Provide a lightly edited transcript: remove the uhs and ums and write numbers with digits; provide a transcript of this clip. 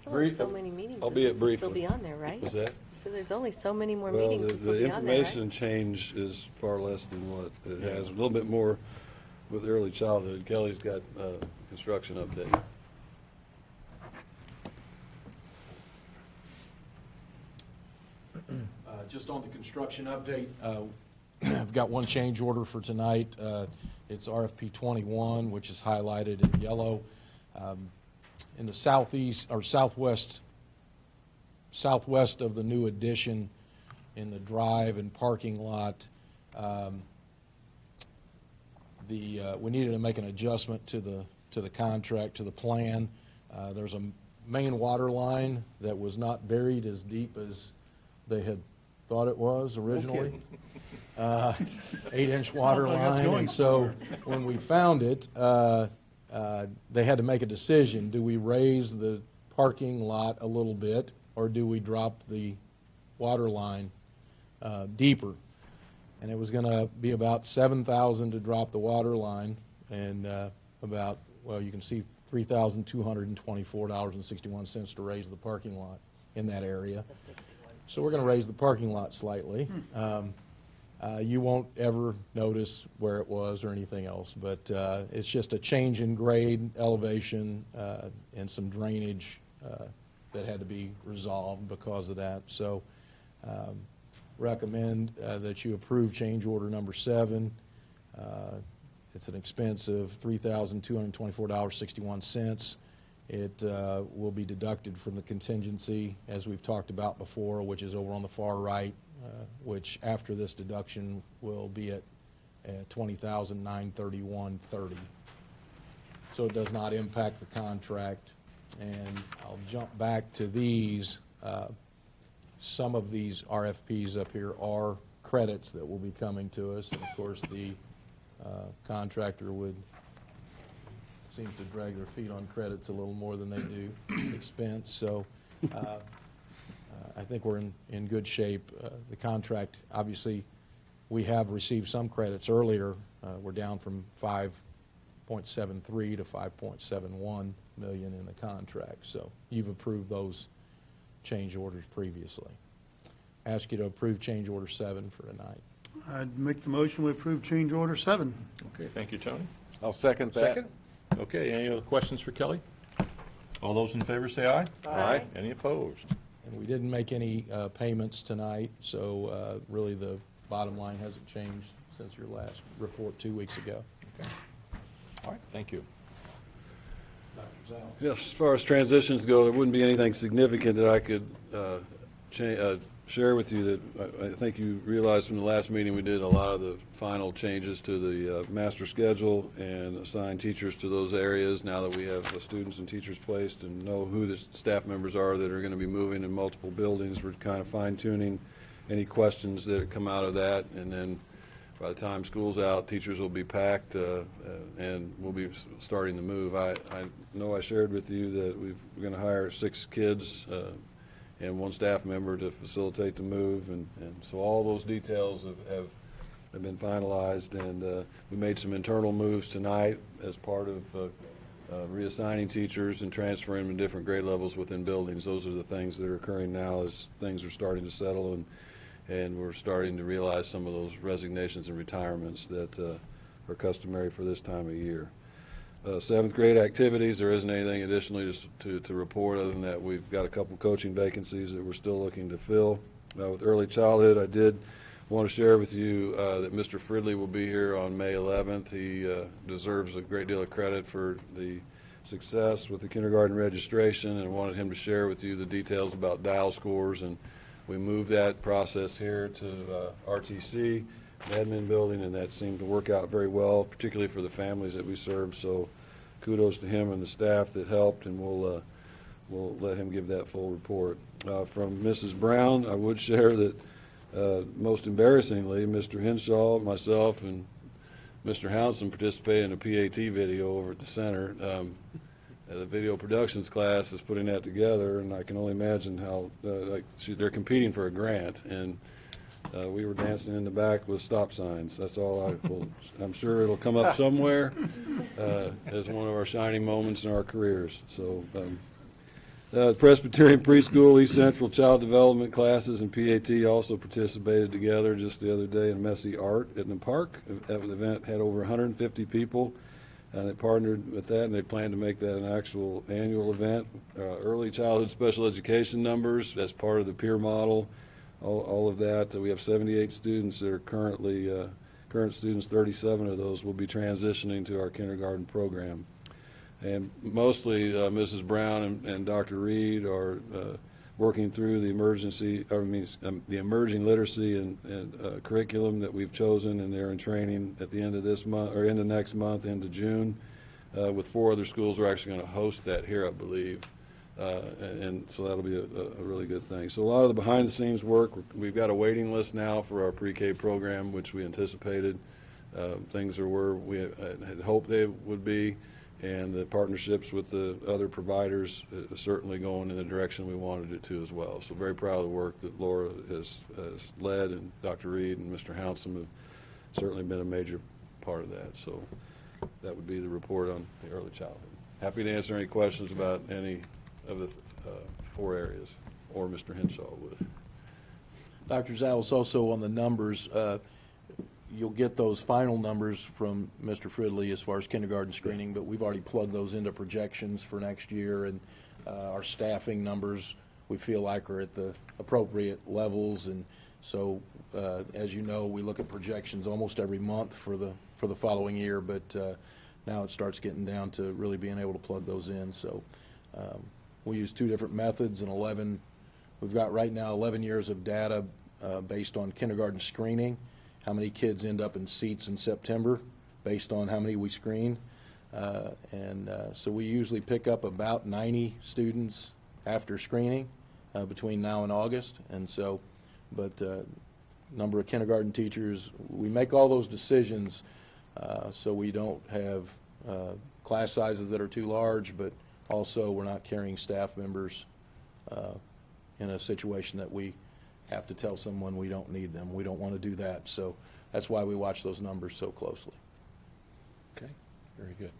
There's only so many meetings that albeit this will still briefly. be on there, right? Was that? So there's only so many more Well, meetings this will the be on there, information right? change is far less than what it has. A little bit more with early childhood. Kelly's got construction update. Just on the construction update, I've got one change order for tonight. It's RFP 21, which is highlighted in yellow. In the southeast or southwest of the new addition in the drive and parking lot, we needed to make an adjustment to the contract, to the plan. There's a main water line that was not buried as deep as they had thought it was originally. 8-inch water line, and so when we found it, they had to make a decision. Do we raise the parking lot a little bit, or do we drop the water line deeper? And it was going to be about $7,000 to drop the water line, and about, well, you can see $3,224.61 to raise the parking lot in that area. So we're going to raise the parking lot slightly. You won't ever notice where it was or anything else, but it's just a change in grade, elevation, and some drainage that had to be resolved because of that. So recommend that you approve change order number 7. It's an expense of $3,224.61. It will be deducted from the contingency, as we've talked about before, which is over on the far right, which after this deduction will be at $20,931.30. So it does not impact the contract. And I'll jump back to these. Some of these RFPs up here are credits that will be coming to us. And of course, the contractor seems to drag their feet on credits a little more than they do expense. So I think we're in good shape. The contract, obviously, we have received some credits earlier. We're down from 5.73 to 5.71 million in the contract. So you've approved those change orders previously. Ask you to approve change order 7 for tonight. I'd make the motion we approve change order 7. Okay, thank you, Tony. I'll second that. Second? Okay, any other questions for Kelly? All those in favor say aye. Aye. Any opposed? And we didn't make any payments tonight, so really the bottom line hasn't changed since your last report 2 weeks ago. Okay. All right, thank you. Dr. Zhao. Yes, as far as transitions go, there wouldn't be anything significant that I could share with you. That I think you realized from the last meeting we did a lot of the final changes to the master schedule and assign teachers to those areas now that we have the students and teachers placed and know who the staff members are that are going to be moving in multiple buildings. We're kind of fine-tuning any questions that come out of that, and then by the time school's out, teachers will be packed and we'll be starting the move. I know I shared with you that we're going to hire 6 kids and 1 staff member to facilitate the move, and so all those details have been finalized, and we made some internal moves tonight as part of reassigning teachers and transferring them to different grade levels within buildings. Those are the things that are occurring now as things are starting to settle, and we're starting to realize some of those resignations and retirements that are customary for this time of year. 7th grade activities, there isn't anything additionally to report other than that we've got a couple coaching vacancies that we're still looking to fill. With early childhood, I did want to share with you that Mr. Fridley will be here on May 11th. He deserves a great deal of credit for the success with the kindergarten registration, and I wanted him to share with you the details about dial scores, and we moved that process here to RTC, the admin building, and that seemed to work out very well, particularly for the families that we serve. So kudos to him and the staff that helped, and we'll let him give that full report. From Mrs. Brown, I would share that most embarrassingly, Mr. Henshaw, myself, and Mr. Hounson participated in a PAT video over at the center. The video productions class is putting that together, and I can only imagine how they're competing for a grant, and we were dancing in the back with stop signs. That's all I'm sure it'll come up somewhere as one of our shining moments in our careers. So Presbyterian Preschool, East Central Child Development classes, and PAT also participated together just the other day in Messy Art in the park. That event had over 150 people, and they partnered with that, and they plan to make that an actual annual event. Early childhood special education numbers as part of the peer model, all of that. We have 78 students that are current students. 37 of those will be transitioning to our kindergarten program. And mostly, Mrs. Brown and Dr. Reed are working through the the emerging literacy and curriculum that we've chosen, and they're in training at the end of this month, or end of next month, into June. With 4 other schools, we're actually going to host that here, I believe, and so that'll be a really good thing. So a lot of the behind-the-scenes work, we've got a waiting list now for our pre-K program, which we anticipated. Things are where we had hoped they would be. And the partnerships with the other providers is certainly going in the direction we wanted it to as well. So very proud of the work that Laura has led, and Dr. Reed and Mr. Hounsome have certainly been a major part of that. So that would be the report on the early childhood. Happy to answer any questions about any of the 4 areas, or Mr. Henshaw would. Dr. Zales, also on the numbers, you'll get those final numbers from Mr. Fridley as far as kindergarten screening, but we've already plugged those into projections for next year, and our staffing numbers we feel like are at the appropriate levels. And so, as you know, we look at projections almost every month for the following year, but now it starts getting down to really being able to plug those in. So we use 2 different methods, and we've got right now 11 years of data based on kindergarten screening. How many kids end up in seats in September based on how many we screen. So we usually pick up about 90 students after screening between now and August. And so, but number of kindergarten teachers, we make all those decisions so we don't have class sizes that are too large, but also we're not carrying staff members in a situation that we have to tell someone we don't need them. We don't want to do that. So that's why we watch those numbers so closely. Okay, very good.